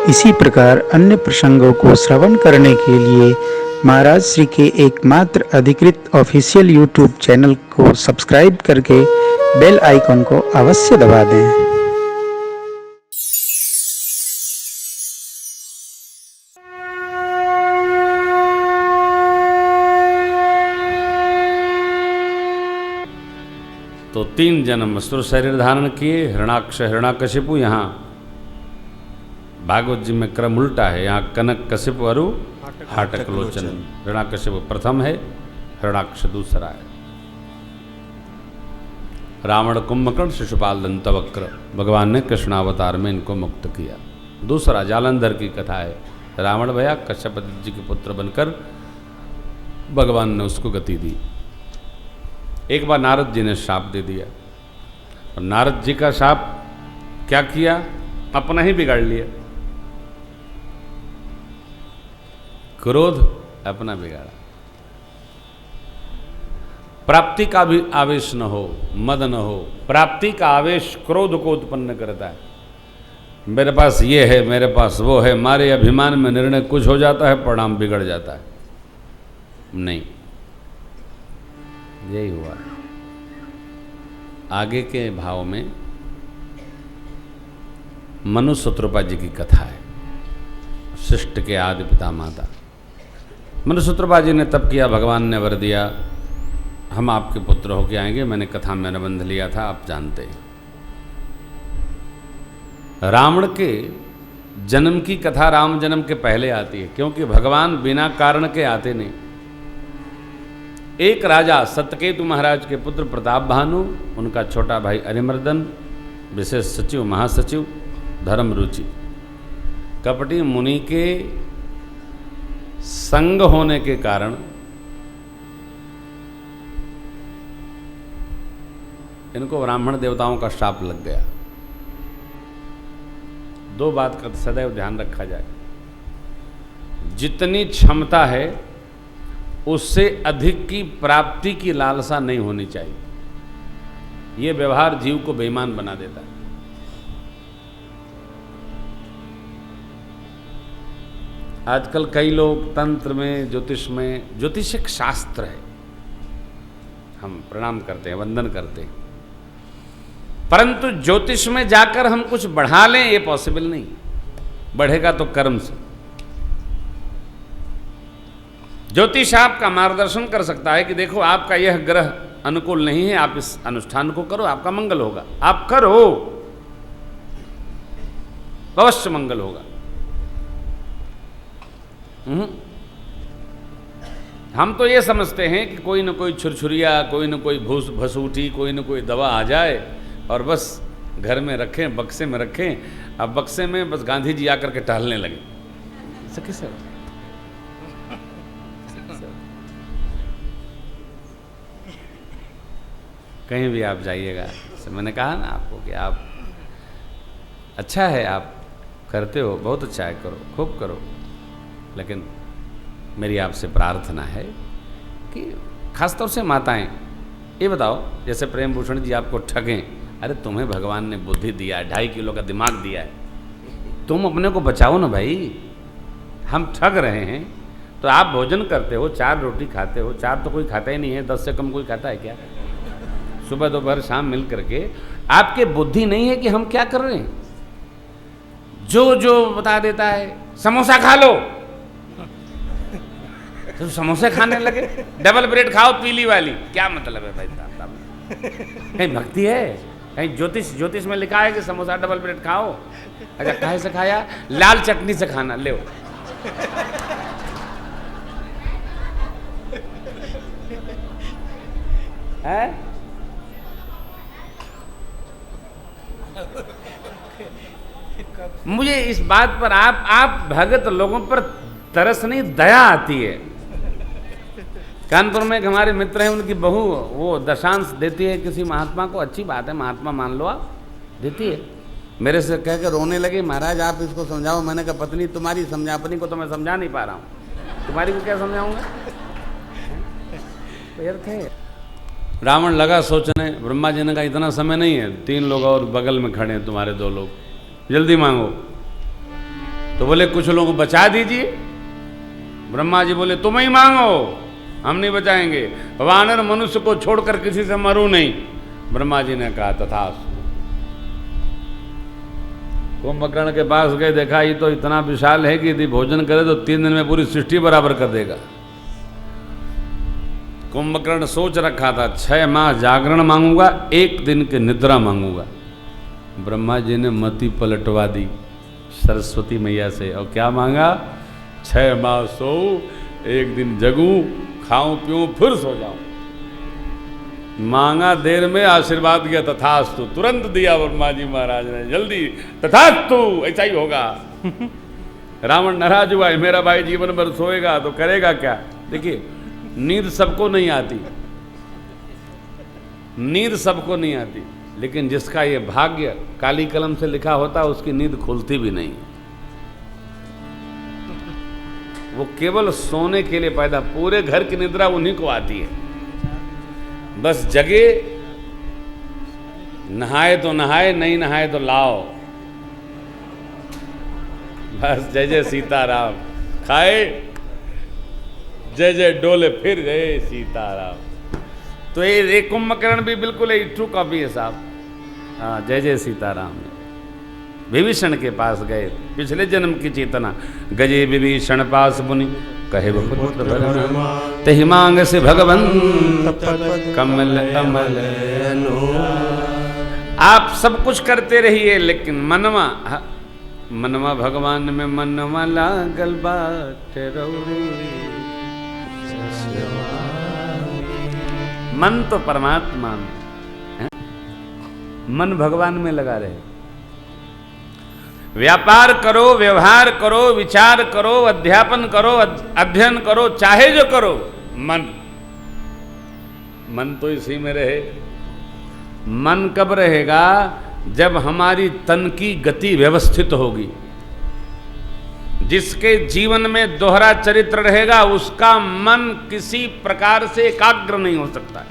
इसी प्रकार अन्य प्रसंगों को श्रवण करने के लिए महाराज श्री के एकमात्र अधिकृत ऑफिशियल यूट्यूब चैनल को सब्सक्राइब करके बेल आइकन को अवश्य दबा दें। तो 3 जन्म असुर शरीर धारण किए, हिरणाक्ष हिरणाकशिपु। यहाँ भागवत जी में क्रम उल्टा है, यहाँ कनक कशिपु अरु हाटक लोचन। हिरणाकशिपु प्रथम है, हिरणाक्ष दूसरा है। रावण कुंभकर्ण शिशुपाल दंतवक्र, भगवान ने कृष्णावतार में इनको मुक्त किया। दूसरा जालंधर की कथा है, रावण भया कश्यप जी के पुत्र बनकर भगवान ने उसको गति दी। एक बार नारद जी ने शाप दे दिया, और नारद जी का शाप क्या किया, अपना ही बिगाड़ लिया। क्रोध अपना बिगाड़ा। प्राप्ति का भी आवेश न हो, मद न हो। प्राप्ति का आवेश क्रोध को उत्पन्न करता है। मेरे पास ये है, मेरे पास वो है, हमारे अभिमान में निर्णय कुछ हो जाता है, परिणाम बिगड़ जाता है। नहीं, यही हुआ। आगे के भाव में मनु शत्रुपा जी की कथा है, शिष्ट के आदि पिता माता। मनु शत्रुपा जी ने तब किया, भगवान ने वर दिया, हम आपके पुत्र होके आएंगे। मैंने कथा में अनुबंध लिया था, आप जानते हैं। रावण के जन्म की कथा राम जन्म के पहले आती है, क्योंकि भगवान बिना कारण के आते नहीं। एक राजा सत्यकेतु महाराज के पुत्र प्रताप भानु, उनका छोटा भाई अरिमर्दन, विशेष सचिव महासचिव धर्म रुचि, कपटी मुनि के संग होने के कारण इनको ब्राह्मण देवताओं का शाप लग गया। 2 बात का सदैव ध्यान रखा जाए, जितनी क्षमता है उससे अधिक की प्राप्ति की लालसा नहीं होनी चाहिए। ये व्यवहार जीव को बेईमान बना देता है। आजकल कई लोग तंत्र में, ज्योतिष में, ज्योतिष एक शास्त्र है, हम प्रणाम करते हैं, वंदन करते हैं, परंतु ज्योतिष में जाकर हम कुछ बढ़ा लें ये पॉसिबल नहीं। बढ़ेगा तो कर्म से। ज्योतिष आपका मार्गदर्शन कर सकता है कि देखो आपका यह ग्रह अनुकूल नहीं है, आप इस अनुष्ठान को करो, आपका मंगल होगा। आप करो, अवश्य मंगल होगा। हम तो ये समझते हैं कि कोई न कोई छुरछुरिया, कोई न कोई भसूठी, कोई न कोई दवा आ जाए और बस घर में रखें, बक्से में रखें। अब बक्से में बस गांधी जी आकर के टहलने लगे। ऐसा कैसे? कहीं भी आप जाइएगा, मैंने कहा ना आपको कि आप अच्छा है, आप करते हो, बहुत अच्छा है, करो, खूब करो, लेकिन मेरी आपसे प्रार्थना है कि खासतौर से माताएं, ये बताओ, जैसे प्रेम भूषण जी आपको ठगें, अरे तुम्हें भगवान ने बुद्धि दिया है, 2.5 किलो का दिमाग दिया है, तुम अपने को बचाओ ना भाई। हम ठग रहे हैं तो आप भोजन करते हो, 4 रोटी खाते हो, 4 तो कोई खाता ही नहीं है, 10 से कम कोई खाता है क्या? सुबह दोपहर शाम मिल करके आपके बुद्धि नहीं है कि हम क्या कर रहे हैं। जो जो बता देता है, समोसा खा लो, तो समोसे खाने लगे। डबल ब्रेड खाओ पीली वाली, क्या मतलब है भाई साहब? कहीं भक्ति है? कहीं ज्योतिष में लिखा है कि समोसा डबल ब्रेड खाओ? अच्छा, काहे से खाया? लाल चटनी से खाना, ले है। मुझे इस बात पर आप भगत लोगों पर तरस नहीं, दया आती है। कानपुर में एक हमारे मित्र हैं, उनकी बहू वो दशांश देती है किसी महात्मा को, अच्छी बात है, महात्मा मान लो आप, देती है। मेरे से कह के रोने लगे, महाराज आप इसको समझाओ। मैंने कहा पत्नी तुम्हारी समझा, अपनी को तो मैं समझा नहीं पा रहा हूँ, तुम्हारी को क्या समझाऊंगा? व्यर्थ है। रावण लगा सोचने, ब्रह्मा जी ने कहा इतना समय नहीं है, 3 लोग और बगल में खड़े हैं तुम्हारे, 2 लोग, जल्दी मांगो। तो बोले कुछ लोग बचा दीजिए। ब्रह्मा जी बोले तुम ही मांगो, हम नहीं बचाएंगे, वानर मनुष्य को छोड़कर किसी से मरू नहीं। ब्रह्मा जी ने कहा तथास्तु। कुंभकर्ण के पास गए, देखा ये तो इतना विशाल है कि यदि भोजन करे तो 3 दिन में पूरी सृष्टि बराबर कर देगा। कुंभकर्ण सोच रखा था 6 माह जागरण मांगूंगा, 1 दिन की निद्रा मांगूंगा। ब्रह्मा जी ने मति पलटवा दी सरस्वती मैया से, और क्या मांगा? 6 माह सोऊं, 1 दिन जगूं, खाऊं पीऊं, फिर सो जाऊं। मांगा देर में, आशीर्वाद दिया तथास्तु, तुरंत दिया ब्रह्मा जी महाराज ने, जल्दी तथास्तु, ऐसा ही होगा। रावण नाराज हुआ, मेरा भाई जीवन भर सोएगा तो करेगा क्या? देखिए नींद सबको नहीं आती, नींद सबको नहीं आती, लेकिन जिसका ये भाग्य काली कलम से लिखा होता उसकी नींद खुलती भी नहीं। वो केवल सोने के लिए पैदा, पूरे घर की निद्रा उन्हीं को आती है। बस जगे, नहाए तो नहाए, नहीं नहाए तो लाओ, बस जय जय सीताराम, खाए जय जय डोले, फिर जय सीताराम। तो ये कुंभकर्ण भी बिल्कुल एक ट्रू कॉपी है साहब। हाँ, जय जय सीताराम। विभीषण के पास गए, पिछले जन्म की चेतना, गजे विभीषण पास मुनि कहे पुत्र भरना, तहि मांग से भगवंत कमल अमल। आप सब कुछ करते रहिए, लेकिन मनवा मनवा भगवान में मनवा लागल बाट रौरी। मन तो परमात्मा में, मन भगवान में लगा रहे। व्यापार करो, व्यवहार करो, विचार करो, अध्यापन करो, अध्ययन करो, चाहे जो करो, मन तो इसी में रहे। मन कब रहेगा? जब हमारी तन की गति व्यवस्थित होगी। जिसके जीवन में दोहरा चरित्र रहेगा उसका मन किसी प्रकार से एकाग्र नहीं हो सकता।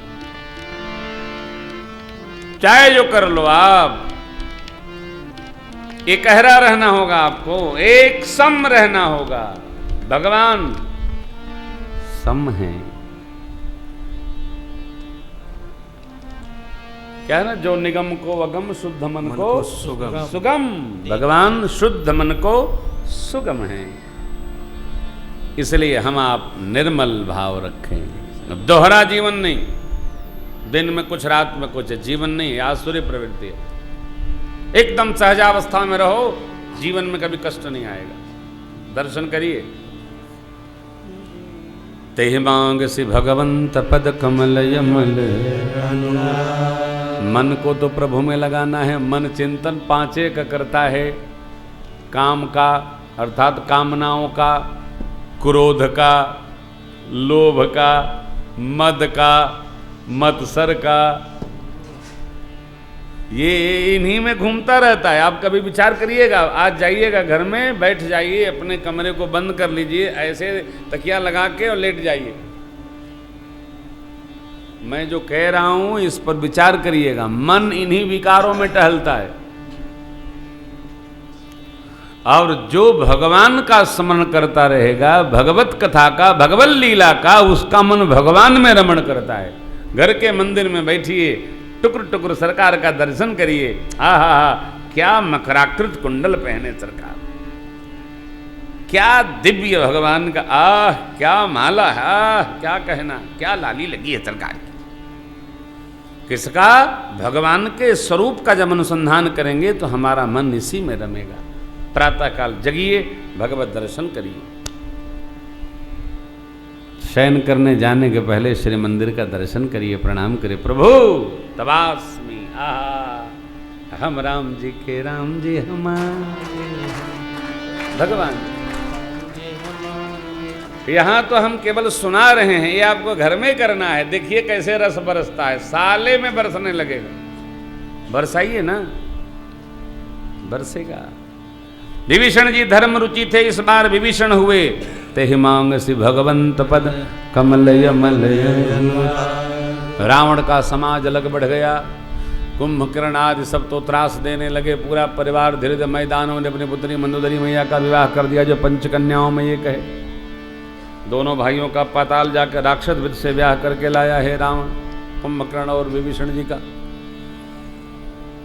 चाहे जो कर लो आप, एकहरा रहना होगा आपको, एक सम रहना होगा। भगवान सम है। क्या है ना, जो निगम को अगम, शुद्ध मन को सुगम। भगवान शुद्ध मन को सुगम है। इसलिए हम आप निर्मल भाव रखें। दोहरा जीवन नहीं, दिन में कुछ रात में कुछ, जीवन नहीं, आसुरी प्रवृत्ति है। एकदम सहजावस्था में रहो, जीवन में कभी कष्ट नहीं आएगा। दर्शन करिए। तेहि मांग से भगवंत पद कमल यमल। मन को तो प्रभु में लगाना है। मन चिंतन 5 का करता है, काम का अर्थात कामनाओं का, क्रोध का, लोभ का, मद का, मत्सर का, ये इन्हीं में घूमता रहता है। आप कभी विचार करिएगा, आज जाइएगा घर में, बैठ जाइए, अपने कमरे को बंद कर लीजिए, ऐसे तकिया लगा के और लेट जाइए। मैं जो कह रहा हूं इस पर विचार करिएगा। मन इन्हीं विकारों में टहलता है। और जो भगवान का स्मरण करता रहेगा, भगवत कथा का, भगवत लीला का, उसका मन भगवान में रमण करता है। घर के मंदिर में बैठिए, टुकुर टुकुर सरकार का दर्शन करिए। आहा, क्या मकराकृत कुंडल पहने सरकार, क्या दिव्य भगवान का, क्या माला है, क्या कहना, क्या लाली लगी है सरकार की। किसका? भगवान के स्वरूप का जब अनुसंधान करेंगे तो हमारा मन इसी में रमेगा। प्रातःकाल जगिए, भगवत दर्शन करिए। शयन करने जाने के पहले श्री मंदिर का दर्शन करिए, प्रणाम करिए। प्रभु तबास्मी, आहा, हम राम जी के राम जी हमारे भगवान। यहाँ तो हम केवल सुना रहे हैं, ये आपको घर में करना है। देखिए कैसे रस बरसता है, साले में बरसने लगेगा। बरसाइए ना, बरसेगा। विभीषण जी धर्म रुचि थे, इस बार विभीषण हुए। तेहि मांग सी भगवंत पद कमल यमल। रावण का समाज अलग बढ़ गया, कुंभकर्ण आदि सब तो त्रास देने लगे। पूरा परिवार धीरे धीरे मैदानों ने अपनी पुत्री मंदोदरी मैया का विवाह कर दिया, जो पंचकन्याओं में ये कहे। दोनों भाइयों का पाताल जाकर राक्षस विद से ब्याह करके लाया है रावण, कुंभकर्ण और विभीषण जी का।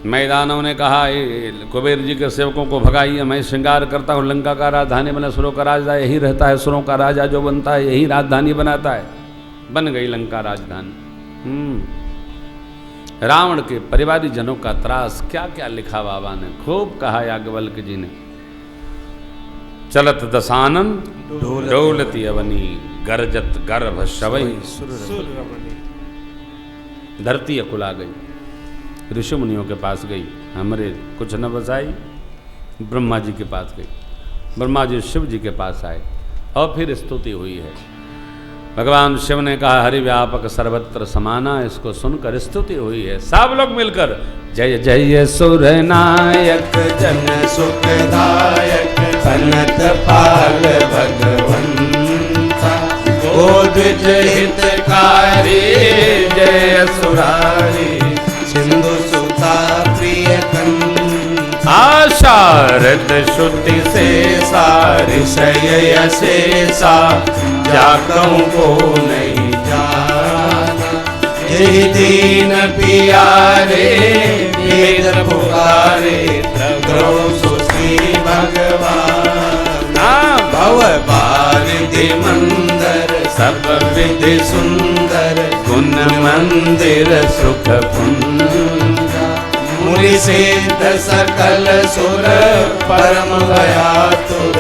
मैदानों ने कहा कुबेर जी के सेवकों को भगाइए, मैं श्रृंगार करता हूँ, लंका का राजधानी बना, सुरों का राजा यही रहता है, सुरों का राजा जो बनता है यही राजधानी बनाता है। बन गई लंका राजधानी। रावण के परिवारी जनों का त्रास क्या क्या लिखा बाबा ने, खूब कहा याज्ञवल्क्य जी ने। चलत दशानन डोलती अवनी, गरजत गर्भ शवई, धरती अकुला गई। ऋषि मुनियों के पास गई, हमारे कुछ न बचाई। ब्रह्मा जी के पास गई, ब्रह्मा जी शिव जी के पास आए और फिर स्तुति हुई है। भगवान शिव ने कहा हरि व्यापक सर्वत्र समाना, इसको सुनकर स्तुति हुई है। सब लोग मिलकर जय जय सुर नायक जन सुखदायक सनत पाल भगवंता, गोद्विज हितकारी जय सुरारी, सिंधु सुता प्रिय आशारद श्रुति से सारी ऋषय शेषा, जाकहूँ को नहीं जाना, यही दीन पियारे वेद पुकारे, द्रव सुश्री भगवान। भव बारिधि मंदर सब विधि सुंदर, गुण मंदिर सुख पुंजा, मुनि सिद्ध सकल सुर परम भयातुर,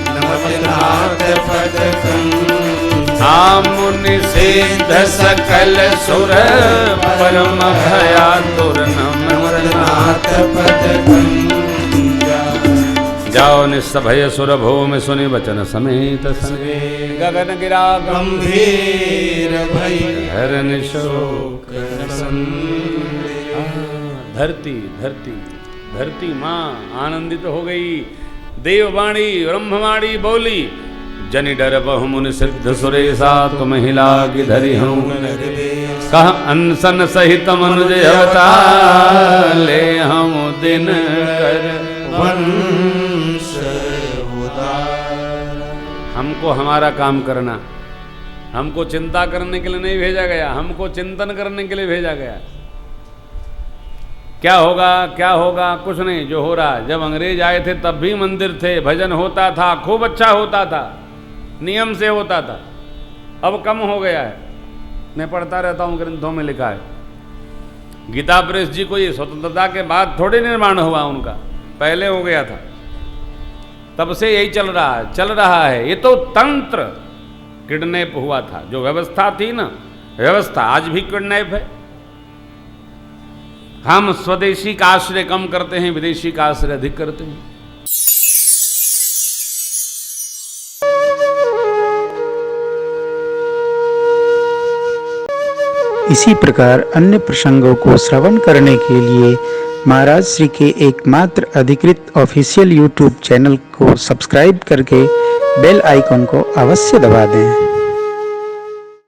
नमनाथ पद मुनि सिद्ध सकल सुर परम भयातुर, नमनाथ पद जाओ निस्सभय सुर भूमि, सुनि वचन समेत सगे, गगन गिरा गंभीर भई हरन शोक। धरती धरती धरती माँ आनंदित हो गई। देववाणी ब्रह्मवाणी बोली, जनि डर बहु मुनि सिद्ध सुरेशा, तुम हिला की धरि हूँ, कह अनसन सहित मनुज अवतार, ले हम दिन कर वंश उदार। हमको हमारा काम करना, हमको चिंता करने के लिए नहीं भेजा गया, हमको चिंतन करने के लिए भेजा गया। क्या होगा क्या होगा, कुछ नहीं, जो हो रहा। जब अंग्रेज आए थे तब भी मंदिर थे, भजन होता था, खूब अच्छा होता था, नियम से होता था। अब कम हो गया है। मैं पढ़ता रहता हूँ, ग्रंथों में लिखा है। गीता प्रेस जी को ये स्वतंत्रता के बाद थोड़े निर्माण हुआ उनका, पहले हो गया था। तब से यही चल रहा है। ये तो तंत्र किडनैप हुआ था, जो व्यवस्था थी ना, व्यवस्था आज भी किडनैप है। हम स्वदेशी का आश्रय कम करते हैं, विदेशी का आश्रय अधिक करते हैं। इसी प्रकार अन्य प्रसंगों को श्रवण करने के लिए महाराज श्री के एकमात्र अधिकृत ऑफिशियल यूट्यूब चैनल को सब्सक्राइब करके बेल आइकन को अवश्य दबा दें।